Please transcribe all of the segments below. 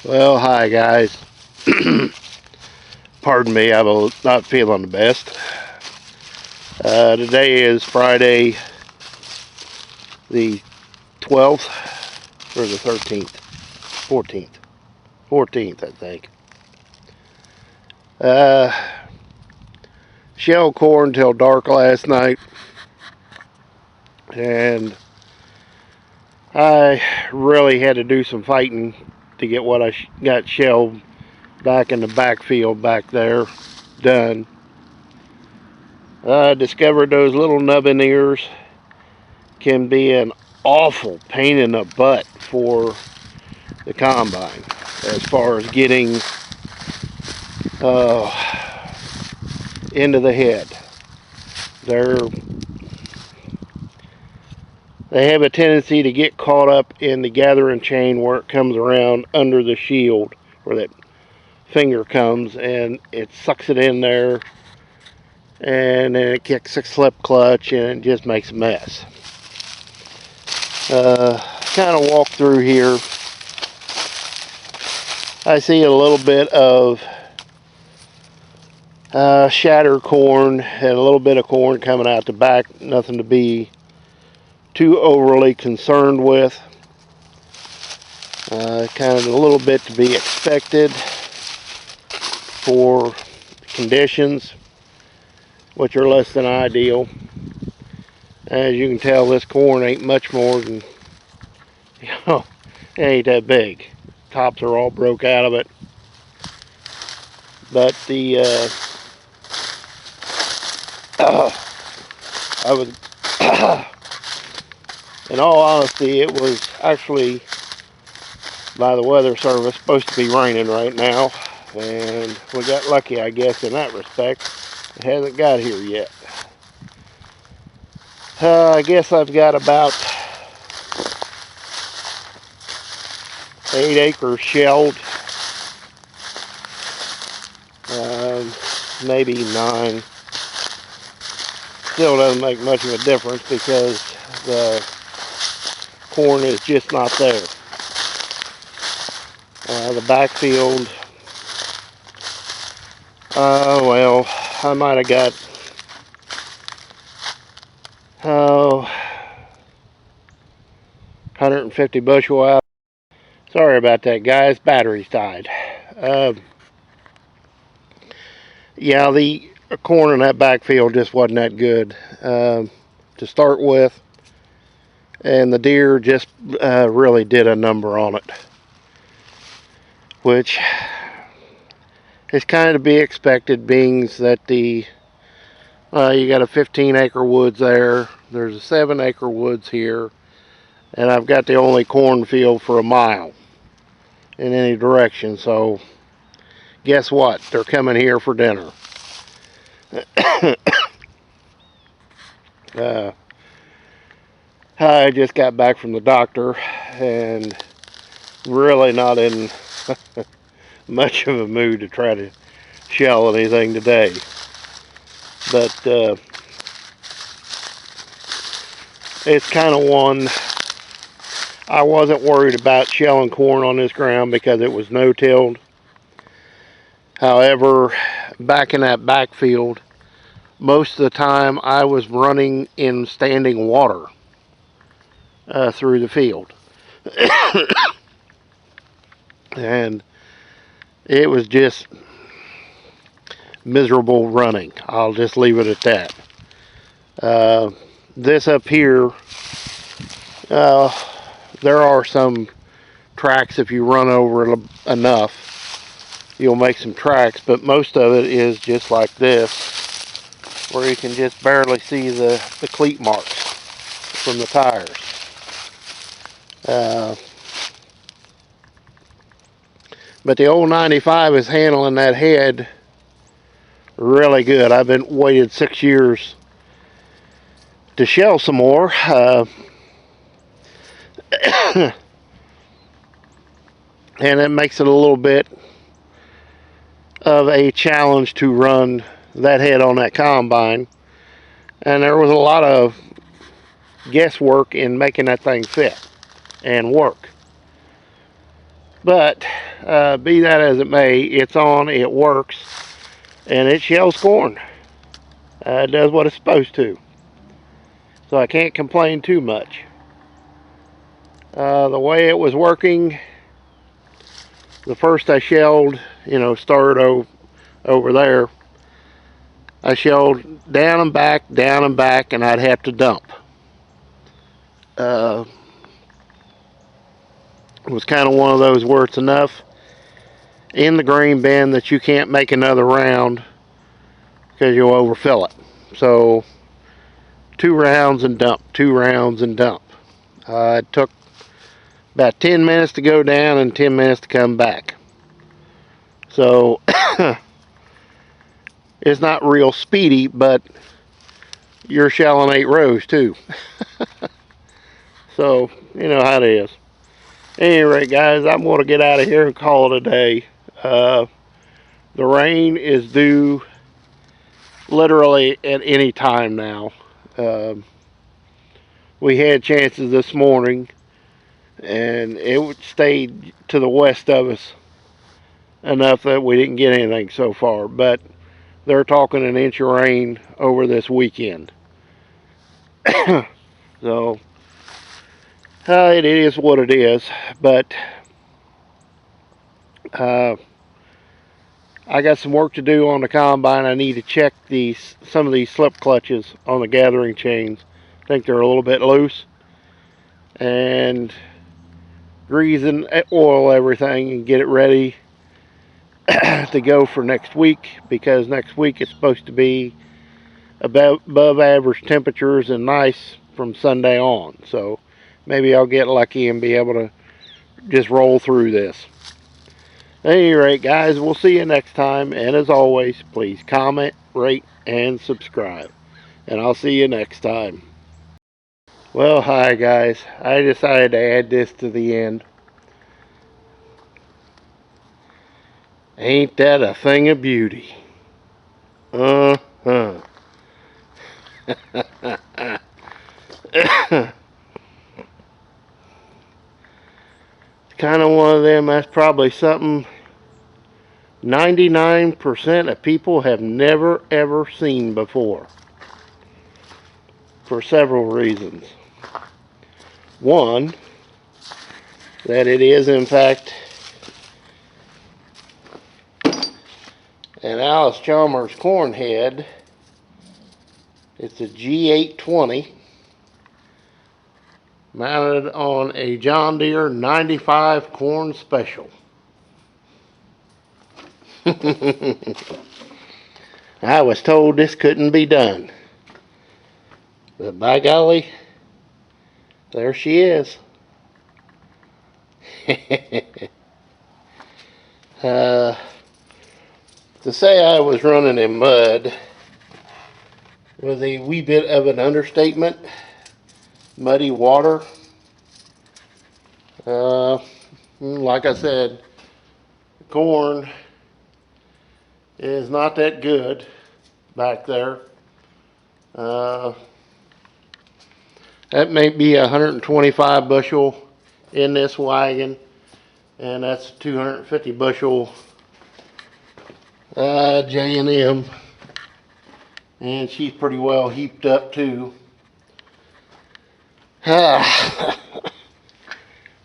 Well, hi guys. Pardon me, I'm not feeling the best. Today is Friday the 12th or the 13th, 14th, 14th, I think. Shell corn till dark last night, and I really had to do some fighting to get what I got shelled back in the backfield back there done. I discovered those little nubbin ears can be an awful pain in the butt for the combine as far as getting into the head. They have a tendency to get caught up in the gathering chain where it comes around under the shield where that finger comes, and it sucks it in there, and then it kicks a slip clutch and it just makes a mess. Kind of walk through here. I see a little bit of shattered corn and a little bit of corn coming out the back. Nothing to be too overly concerned with. Kind of a little bit to be expected for conditions, which are less than ideal. As you can tell, this corn ain't much more than, it ain't that big. Tops are all broke out of it. But the I was in all honesty, it was actually, by the weather service, supposed to be raining right now, and we got lucky, I guess, in that respect. It hasn't got here yet. I guess I've got about 8 acres shelled, maybe 9. Still doesn't make much of a difference because the corn is just not there. The backfield, well, I might have got 150 bushel out. Sorry about that, guys. Batteries died. Yeah, the corn in that backfield just wasn't that good to start with, and the deer just really did a number on it, which is kind of to be expected, being that you got a 15-acre woods there. There's a 7-acre woods here, and I've got the only cornfield for a mile in any direction. So guess what? They're coming here for dinner. I just got back from the doctor and really not in much of a mood to try to shell anything today. But it's kind of one. I wasn't worried about shelling corn on this ground because it was no-tilled. However, back in that backfield, most of the time I was running in standing water through the field. And it was just miserable running. I'll just leave it at that. This up here, there are some tracks. If you run over enough, you'll make some tracks, but most of it is just like this, where you can just barely see the cleat marks from the tires. But the old 95 is handling that head really good. I've been waited 6 years to shell some more. And it makes it a little bit of a challenge to run that head on that combine. And there was a lot of guesswork in making that thing fit and work. But be that as it may, it's on, it works, and it shells corn. It does what it's supposed to. So I can't complain too much. The way it was working, the first I shelled, started over there. I shelled down and back, and I'd have to dump. It was kind of one of those where it's enough in the grain bin that you can't make another round because you'll overfill it. So 2 rounds and dump, 2 rounds and dump. It took about 10 minutes to go down and 10 minutes to come back. So it's not real speedy, but you're shelling 8 rows too. So you know how it is. Anyway, guys, I'm going to get out of here and call it a day. The rain is due literally at any time now. We had chances this morning, and it stayed to the west of us enough that we didn't get anything so far. But they're talking an inch of rain over this weekend. So it is what it is. But I got some work to do on the combine. I need to check some of these slip clutches on the gathering chains. I think they're a little bit loose. And grease and oil everything and get it ready to go for next week, because next week it's supposed to be above average temperatures and nice from Sunday on. So maybe I'll get lucky and be able to just roll through this. At any rate, guys, we'll see you next time. And as always, please comment, rate, and subscribe. And I'll see you next time. Well, hi, guys. I decided to add this to the end. Ain't that a thing of beauty? Uh-huh. It's kind of one of them, that's probably something 99% of people have never ever seen before, for several reasons. One, that it is in fact an Alice Chalmers corn head. It's a G820 mounted on a John Deere 95 corn special. I was told this couldn't be done, but by golly, there she is. To say I was running in mud was a wee bit of an understatement. Muddy water. Like I said, corn is not that good back there. That may be 125 bushel in this wagon, and that's 250 bushel J&M, and she's pretty well heaped up too.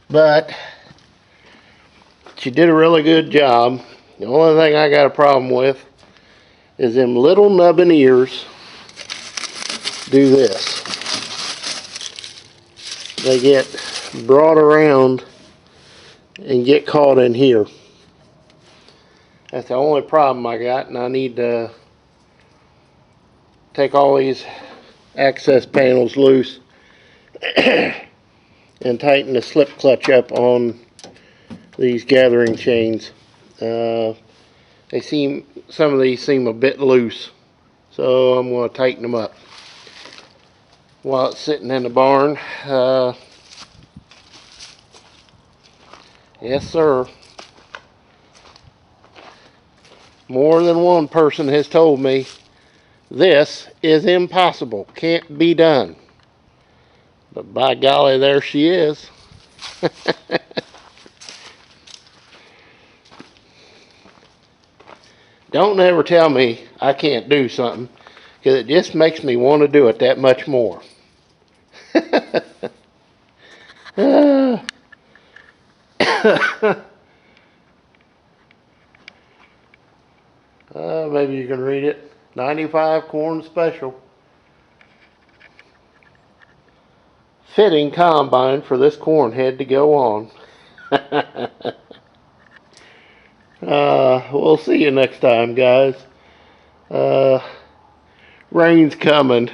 But she did a really good job. The only thing I got a problem with is them little nubbin ears do this. They get brought around and get caught in here. That's the only problem I got, and I need to take all these access panels loose and tighten the slip clutch up on these gathering chains. Some of these seem a bit loose, so I'm going to tighten them up while it's sitting in the barn. Yes, sir. More than one person has told me this is impossible, can't be done. But by golly, there she is. Don't ever tell me I can't do something, because it just makes me want to do it that much more. Maybe you can read it. 95 corn special. Fitting combine for this corn head to go on. We'll see you next time, guys. Rain's coming.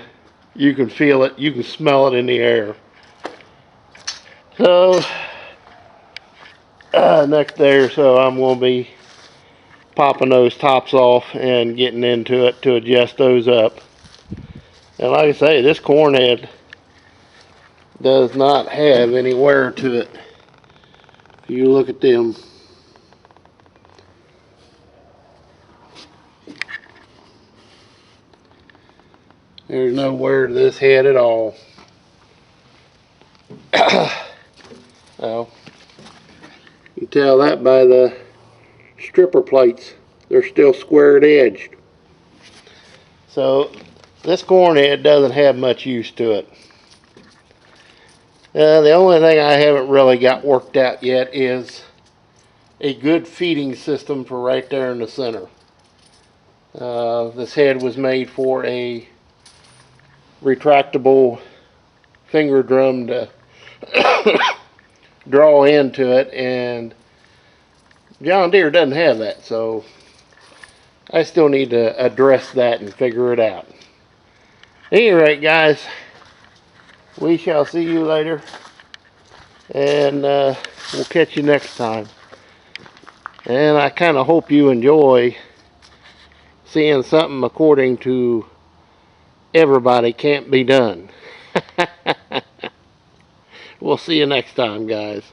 You can feel it. You can smell it in the air. So, next day or so, I'm going to be popping those tops off and getting into it to adjust those up. And like I say, this corn head does not have any wear to it. If you look at them, there's no wear to this head at all. Well, you can tell that by the stripper plates. They're still squared edged. So this corn head doesn't have much use to it. The only thing I haven't really got worked out yet is a good feeding system for right there in the center. This head was made for a retractable finger drum to draw into it, and John Deere doesn't have that, so I still need to address that and figure it out. At any rate, guys, we shall see you later, and we'll catch you next time. And I kind of hope you enjoy seeing something according to everybody can't be done. We'll see you next time, guys.